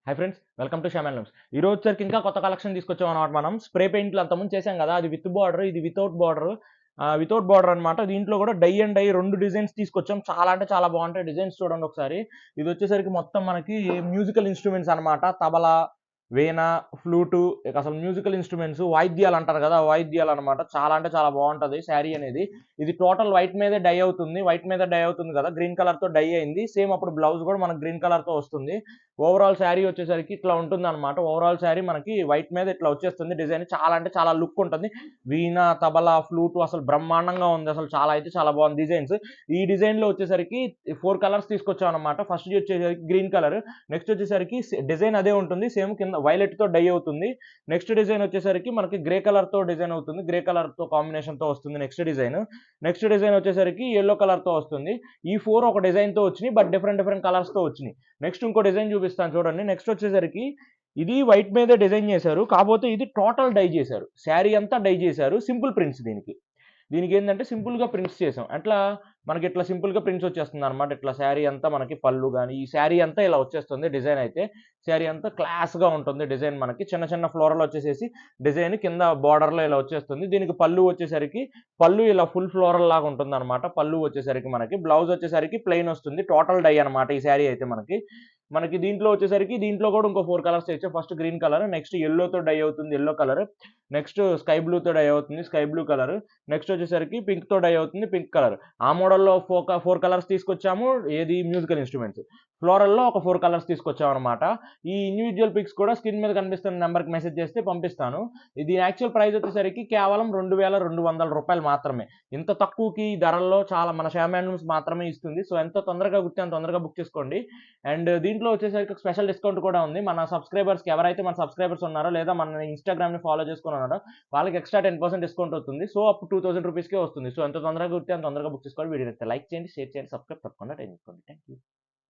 Hi friends, welcome to Sam and looms. ఈ రోజు వచ్చరికి ఇంకా కొత్త కలెక్షన్ తీసుకొచ్చాం అనమాట. మనం స్ప్రే పెయింట్లు అంతకుముందు చేసాం కదా, అది విత్ బార్డర్, ఇది వితౌట్ బార్డర్. వితౌట్ బార్డర్ అనమాట. దీంట్లో కూడా డై అండ్ డై రెండు డిజైన్స్ తీసుకొచ్చాం. చాలా అంటే చాలా బాగుంటాయి డిజైన్స్. చూడండి ఒకసారి. ఇది వచ్చేసరికి మొత్తం మనకి మ్యూజికల్ ఇన్స్ట్రుమెంట్స్ అనమాట. తబలా, వీణ, ఫ్లూటు, ఇక అసలు మ్యూజికల్ ఇన్స్ట్రుమెంట్స్, వాయిద్యాలు అంటారు కదా, వాయిద్యాలు అనమాట. చాలా అంటే చాలా బాగుంటది శారీ అనేది. ఇది టోటల్ వైట్ మీదే డై అవుతుంది. వైట్ మీద డై అవుతుంది కదా, గ్రీన్ కలర్ తో డై అయింది. సేమ్ అప్పుడు బ్లౌజ్ కూడా మనకు గ్రీన్ కలర్ తో వస్తుంది. ఓవరాల్ శారీ వచ్చేసరికి ఇట్లా ఉంటుంది అనమాట. ఓవరాల్ శారీ మనకి వైట్ మీద ఇట్లా వచ్చేస్తుంది డిజైన్. చాలా అంటే చాలా లుక్ ఉంటుంది. వీణ, తబలా, ఫ్లూట్ అసలు బ్రహ్మాండంగా ఉంది. అసలు చాలా అయితే చాలా బాగుంది డిజైన్స్. ఈ డిజైన్ లో వచ్చేసరికి 4 కలర్స్ తీసుకొచ్చాం అనమాట. ఫస్ట్ వచ్చేసరికి గ్రీన్ కలర్, నెక్స్ట్ వచ్చేసరికి డిజైన్ అదే ఉంటుంది, సేమ్ కింద వైలెట్ తో డై అవుతుంది. నెక్స్ట్ డిజైన్ వచ్చేసరికి మనకి గ్రే కలర్ తో డిజైన్ అవుతుంది. గ్రే కలర్ తో కాంబినేషన్ తో వస్తుంది నెక్స్ట్ డిజైన్ వచ్చేసరికి ఎల్లో కలర్ తో వస్తుంది. ఈ 4 ఒక డిజైన్ తో వచ్చినాయి, బట్ డిఫరెంట్ డిఫరెంట్ కలర్స్ తో వచ్చినాయి. నెక్స్ట్ ఇంకో డిజైన్ చూపిస్తాను చూడండి. నెక్స్ట్ వచ్చేసరికి ఇది వైట్ మీదే డిజైన్ చేశారు, కాకపోతే ఇది టోటల్ డై చేశారు. శారీ అంతా డై చేశారు. సింపుల్ ప్రింట్స్ దీనికి ఏంటంటే సింపుల్ గా ప్రింట్స్ చేసాం. అట్లా మనకి ఇట్లా సింపుల్ గా ప్రింట్స్ వచ్చేస్తుంది అనమాట. ఇట్లా శారీ అంతా మనకి పళ్ళు కానీ, ఈ శారీ అంతా ఇలా వచ్చేస్తుంది డిజైన్ అయితే. శారీ అంతా క్లాస్ గా ఉంటుంది డిజైన్. మనకి చిన్న చిన్న ఫ్లోరల్ వచ్చేసేసి డిజైన్ కింద బార్డర్ లో ఇలా వచ్చేస్తుంది. దీనికి పళ్ళు వచ్చేసరికి పళ్ళు ఇలా ఫుల్ ఫ్లోరల్ లాగా ఉంటుంది అనమాట. పళ్ళు వచ్చేసరికి మనకి బ్లౌజ్ వచ్చేసరికి ప్లెయిన్ వస్తుంది. టోటల్ డై అనమాట ఈ శారీ అయితే మనకి దీంట్లో వచ్చేసరికి దీంట్లో కూడా ఇంకో 4 కలర్స్ చేయొచ్చు. ఫస్ట్ గ్రీన్ కలర్, నెక్స్ట్ ఎల్లోతో డై అవుతుంది, ఎల్లో కలర్. నెక్స్ట్ స్కై బ్లూతో డై అవుతుంది, స్కై బ్లూ కలర్. నెక్స్ట్ వచ్చేసరికి పింక్ తో డై అవుతుంది, పింక్ కలర్. ఆ మోడల్లో 4 కలర్స్ తీసుకొచ్చాము. ఏది మ్యూజికల్ ఇన్స్ట్రుమెంట్స్ ఫ్లోరల్లో ఒక 4 కలర్స్ తీసుకొచ్చాము అనమాట. ఈ ఇండివిజువల్ పిక్స్ కూడా స్క్రీన్ మీద కనిపిస్తున్న నెంబర్కి మెసేజ్ చేస్తే పంపిస్తాను. ఇది యాక్చువల్ ప్రైస్ వచ్చేసరికి కేవలం 2200 రూపాయలు మాత్రమే. ఇంత తక్కువకి ధరల్లో చాలా మన షామ్ అండ్ లూమ్స్ మాత్రమే ఇస్తుంది. సో ఎంత తొందరగా గుర్తి అంత తొందరగా బుక్ చేసుకోండి. అండ్ దీంట్లో వచ్చేసరికి స్పెషల్ డిస్కౌంట్ కూడా ఉంది. మన సబ్స్క్రైబర్స్కి, ఎవరైతే మన సబ్స్క్రైబర్స్ ఉన్నారో లేదా మన ఇన్స్టాగ్రామ్ ని ఫాలో చేసుకుని ఉన్నారో వాళ్ళకి ఎక్స్ట్రా 10% డిస్కౌంట్ అవుతుంది. సో అప్పుడు 2000 రూపీస్కే వస్తుంది. సో ఎంత తొందరగా గుర్తి అంత తొందరగా బుక్ చేసుకోండి. వీడియో లైక్ చేయండి, షేర్ చేయండి, సబ్స్క్రైబ్ తప్పకుండా చేసుకోండి. Thank you.